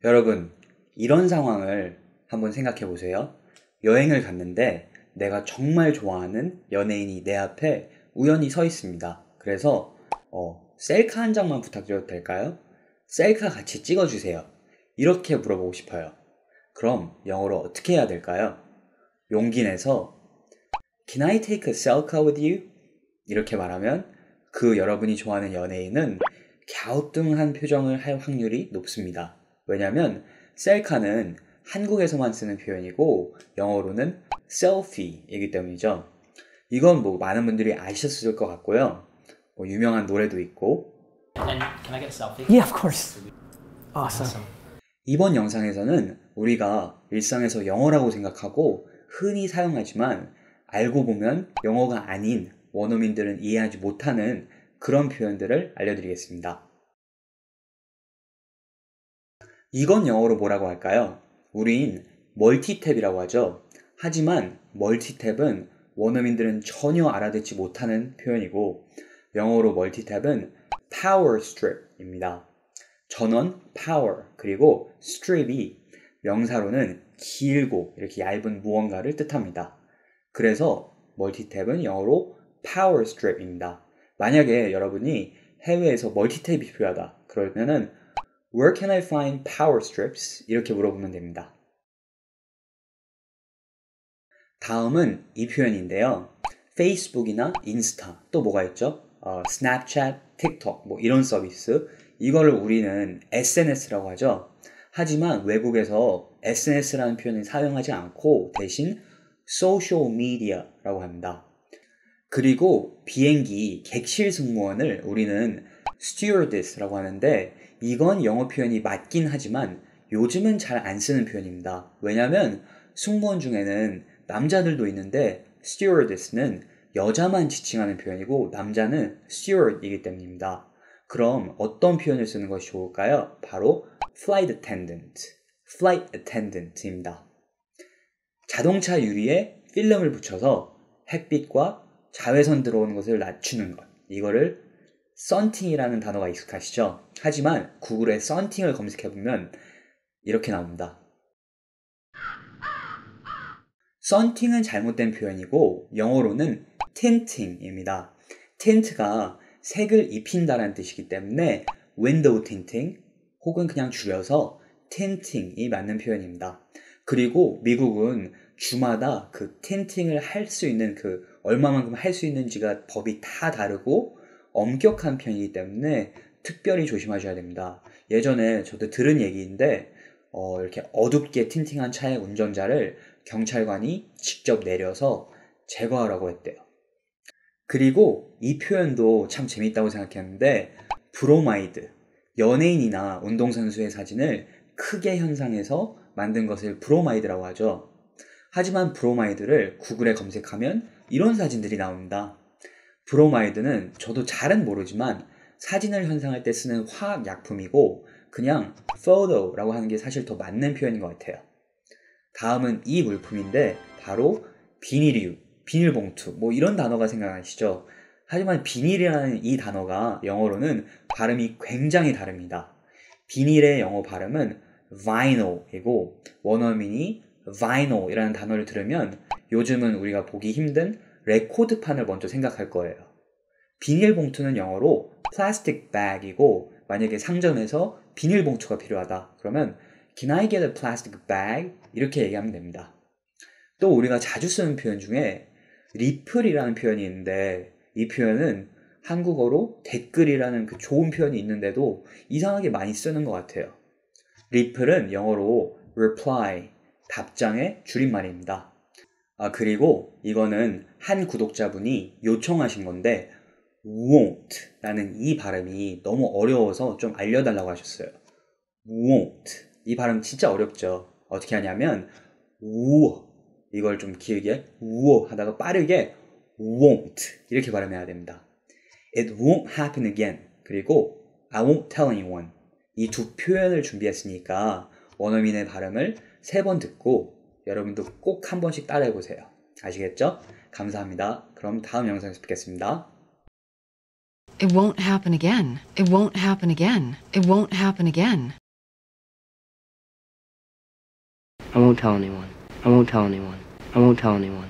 여러분, 이런 상황을 한번 생각해 보세요. 여행을 갔는데 내가 정말 좋아하는 연예인이 내 앞에 우연히 서 있습니다. 그래서 셀카 한 장만 부탁드려도 될까요? 셀카 같이 찍어주세요. 이렇게 물어보고 싶어요. 그럼 영어로 어떻게 해야 될까요? 용기 내서 Can I take a selfie with you? 이렇게 말하면 그 여러분이 좋아하는 연예인은 갸우뚱한 표정을 할 확률이 높습니다. 왜냐면 셀카는 한국에서만 쓰는 표현이고 영어로는 selfie이기 때문이죠. 이건 많은 분들이 아셨을 것 같고요. 유명한 노래도 있고. And can I get a selfie? Yeah, of course. Awesome. 이번 영상에서는 우리가 일상에서 영어라고 생각하고 흔히 사용하지만 알고 보면 영어가 아닌 원어민들은 이해하지 못하는 그런 표현들을 알려드리겠습니다. 이건 영어로 뭐라고 할까요? 우린 멀티탭이라고 하죠. 하지만 멀티탭은 원어민들은 전혀 알아듣지 못하는 표현이고 영어로 멀티탭은 power strip입니다. 전원 power 그리고 strip이 명사로는 길고 이렇게 얇은 무언가를 뜻합니다. 그래서 멀티탭은 영어로 power strip입니다. 만약에 여러분이 해외에서 멀티탭이 필요하다 그러면은 Where can I find power strips? 이렇게 물어보면 됩니다. 다음은 이 표현인데요. 페이스북이나 인스타 또 뭐가 있죠? 스냅챗, 틱톡 이런 서비스 이거를 우리는 SNS라고 하죠. 하지만 외국에서 SNS라는 표현을 사용하지 않고 대신 소셜 미디어라고 합니다. 그리고 비행기 객실 승무원을 우리는 stewardess라고 하는데 이건 영어 표현이 맞긴 하지만 요즘은 잘 안 쓰는 표현입니다. 왜냐하면 승무원 중에는 남자들도 있는데 stewardess는 여자만 지칭하는 표현이고 남자는 steward이기 때문입니다. 그럼 어떤 표현을 쓰는 것이 좋을까요? 바로 flight attendant입니다. 자동차 유리에 필름을 붙여서 햇빛과 자외선 들어오는 것을 낮추는 것. 이거를 썬팅이라는 단어가 익숙하시죠? 하지만 구글에 썬팅을 검색해보면 이렇게 나옵니다. 썬팅은 잘못된 표현이고 영어로는 틴팅입니다. 틴트가 색을 입힌다라는 뜻이기 때문에 윈도우 틴팅 혹은 그냥 줄여서 틴팅이 맞는 표현입니다. 그리고 미국은 주마다 그 틴팅을 할 수 있는 얼마만큼 할 수 있는지가 법이 다 다르고 엄격한 편이기 때문에 특별히 조심하셔야 됩니다. 예전에 저도 들은 얘기인데 이렇게 어둡게 틴팅한 차의 운전자를 경찰관이 직접 내려서 제거하라고 했대요. 그리고 이 표현도 참 재밌다고 생각했는데 브로마이드, 연예인이나 운동선수의 사진을 크게 현상해서 만든 것을 브로마이드라고 하죠. 하지만 브로마이드를 구글에 검색하면 이런 사진들이 나옵니다. 브로마이드는 저도 잘은 모르지만 사진을 현상할 때 쓰는 화학약품이고 그냥 photo라고 하는 게 사실 더 맞는 표현인 것 같아요. 다음은 이 물품인데 바로 비닐유, 비닐봉투 이런 단어가 생각나시죠? 하지만 비닐이라는 이 단어가 영어로는 발음이 굉장히 다릅니다. 비닐의 영어 발음은 vinyl이고 원어민이 vinyl이라는 단어를 들으면 요즘은 우리가 보기 힘든 레코드판을 먼저 생각할 거예요. 비닐봉투는 영어로 plastic bag이고 만약에 상점에서 비닐봉투가 필요하다 그러면 Can I get a plastic bag? 이렇게 얘기하면 됩니다. 또 우리가 자주 쓰는 표현 중에 리플이라는 표현이 있는데 이 표현은 한국어로 댓글이라는 좋은 표현이 있는데도 이상하게 많이 쓰는 것 같아요. 리플은 영어로 reply, 답장의 줄임말입니다. 그리고 이거는 한 구독자분이 요청하신 건데 won't 라는 이 발음이 너무 어려워서 좀 알려달라고 하셨어요. won't 이 발음 진짜 어렵죠. 어떻게 하냐면 이걸 좀 길게 하다가 빠르게 won't 이렇게 발음해야 됩니다. It won't happen again 그리고 I won't tell anyone 이 두 표현을 준비했으니까 원어민의 발음을 3번 듣고 여러분도 꼭 한 번씩 따라해보세요. 아시겠죠? 감사합니다. 그럼 다음 영상에서 뵙겠습니다. It won't happen again. It won't happen again. It won't happen again. I won't tell anyone. I won't tell anyone. I won't tell anyone.